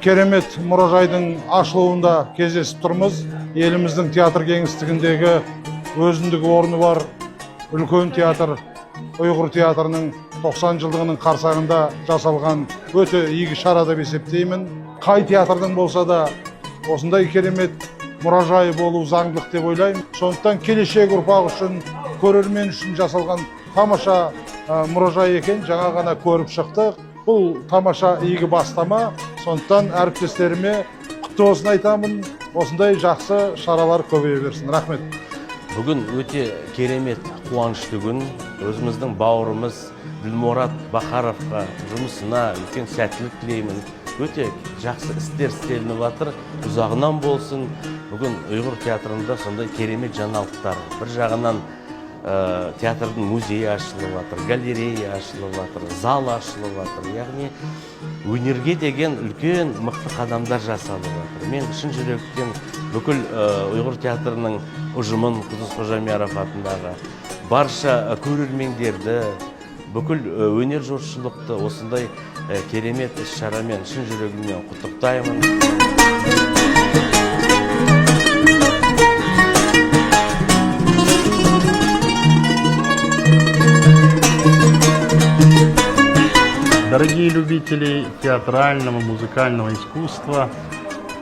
керемет мұражайдың ашылуында кездесіп тұрмыз. Еліміздің театр кеңістігіндегі өзіндік орны бар үлкен театр, ұйғыр театрының 90 жылдығының қарсаңында жасалған өте игі шара деп есептеймін. Қай театрдың болса да осындай керемет мұражайы болу заңдылық деп ойлаймын. Сондықтан келешек ұрпақ үшін, көрермен үшін жасалған тамаша мұражай екен, жаңа ғана көріп шықтық. Бұл тамаша игі бастама. Сондықтан әріптестеріме құтты болсын айтамын. Осындай жақсы шаралар көбейе берсін. Рахмет. Бүгін өте керемет қуанышты күн. Өзіміздің бауырымыз Ділмұрат Бахаровқа жұмысына үлкен сәттілік тілеймін. Өте жақсы істер істелініп жатыр. Ұзағынан болсын. Бүгін ұйғыр театрында сондай керемет жаңалықтар. Бір жағынан театрдың музейі ашылып жатыр, галерея ашылып жатыр, зал ашылып жатыр. Яғни өнерге деген үлкен мықты қадамдар жасалып жатыр. Мен шын жүректен бүкіл ұйғыр театрының ұжымын, Құдыс Қожамияров атындағы барша көрермендерді, бүкіл өнер жұртшылықты осындай керемет іс-шарамен шын жүрегімнен құттықтаймын. Дорогие любители театрального, музыкального искусства,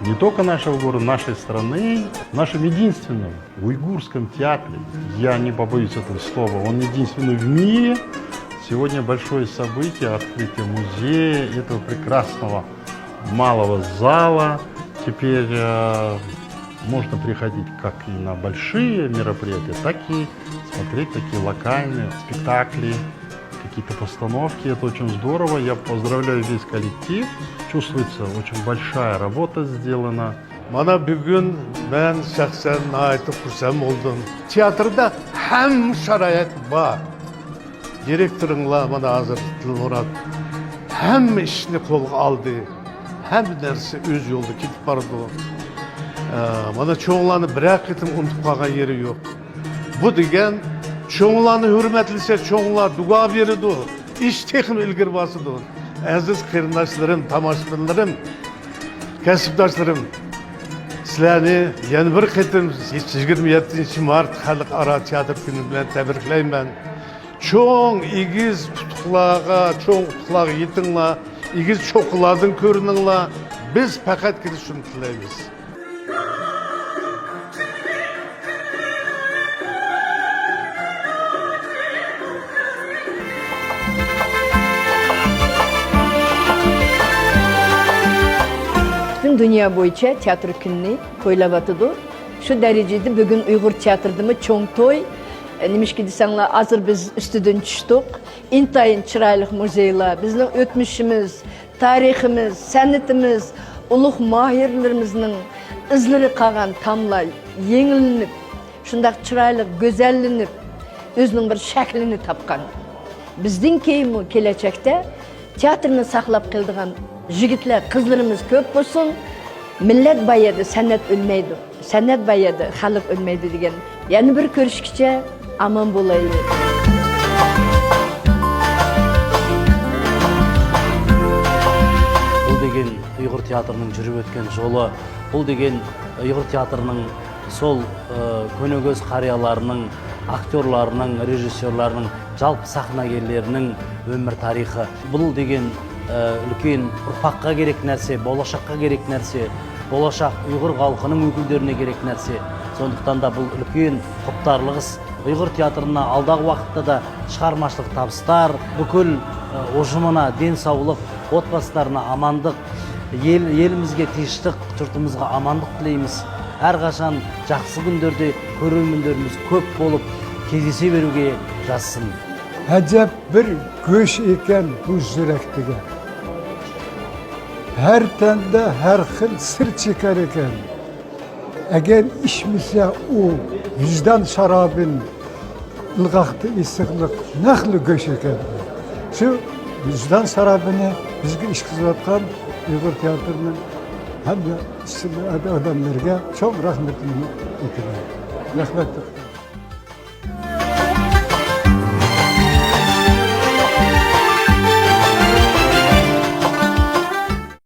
не только нашего города, нашей страны, в нашем единственном уйгурском театре, я не побоюсь этого слова, он единственный в мире. Сегодня большое событие, открытие музея, этого прекрасного малого зала. Теперь можно приходить как и на большие мероприятия, так и смотреть такие локальные спектакли, какие-то постановки. Это очень здорово. Я поздравляю весь коллектив. Чувствуется, очень большая работа сделана. Мана бүгін мен шәхсен айтып күрсәм болдым. Театрда һәм шарайат бар. Директорыңла мана азыр Ділмұрат һәм ішіне қолға алды. Һәм нәрсе өз жолда кетіп барды. Мана чоңланы бір-ақ кетім ұмытып қалған ері жоқ. Бұл деген чоңланы hürmetlise чоңлар дуа береді. İş tekim ilgir basıdı. Aziz kırnaşlarım, tamaşbinlerim, kasıpdaşlarım, sizlerni yeni bir ketim 27 Mart Halkara Tiyatr Günü bilen tebrikleyim ben. Çoğun igiz tutuklağa, çoğun tutuklağa yetinla, igiz çokuladın körününla biz fakat gidiş şunu tileyimiz. Bütün dünya boyunca tiyatro gününü toylavatыды. Şu derecede bugün Uygur tiyatrıdımı çoğun toy. Nemişki desenler hazır biz üstüden düştük. İntayın çıraylık muzeyler, bizim ötmüşümüz, tarihimiz, sanatımız, uluk mahirlerimizin izleri kalan tamlar yenilinip, şundak çıraylık gözellenip, özünün bir şeklini tapkan. Bizden keyin gelecekte tiyatrını saklap kıldığın jigitler, kızlarımız köp olsun, millet bayadı, sanat ölmeydi. Sanat bayadı, halk ölmeydi degen. Yani bir görüşkice aman bulayı. Бұл деген ұйғыр театрының жүріп өткен жолы, бұл деген ұйғыр театрының сол көнегөз қарияларының, актерларының, режиссерларының, жалпы сахнагерлерінің өмір тарихы. Бұл деген үлкен ұрпаққа керек нәрсе, болашаққа керек нәрсе, болашақ ұйғыр халқының өкілдеріне керек нәрсе. Сондықтан да бұл үлкен құптарлық іс. Ұйғыр театрына алдағы уақытта да шығармашылық табыстар, бүкіл ұжымына денсаулық, отбасыларына амандық, елімізге тыныштық, жұртымызға амандық тілейміз. Әрқашан жақсы күндерде көрермендеріміз көп болып кездесе беруге жазсын. Acep bir göç eken bu yürektige. Her tende her hıl sır çıkar eken. Eğer içmişse o vicdan şarabın ılgaktı istiqlik naklı göç eken. Şu vicdan şarabını bizge iş kızlatkan Uygur Tiyatro'nun hem de adamlarına çok rahmetli etiler. Rahmetli.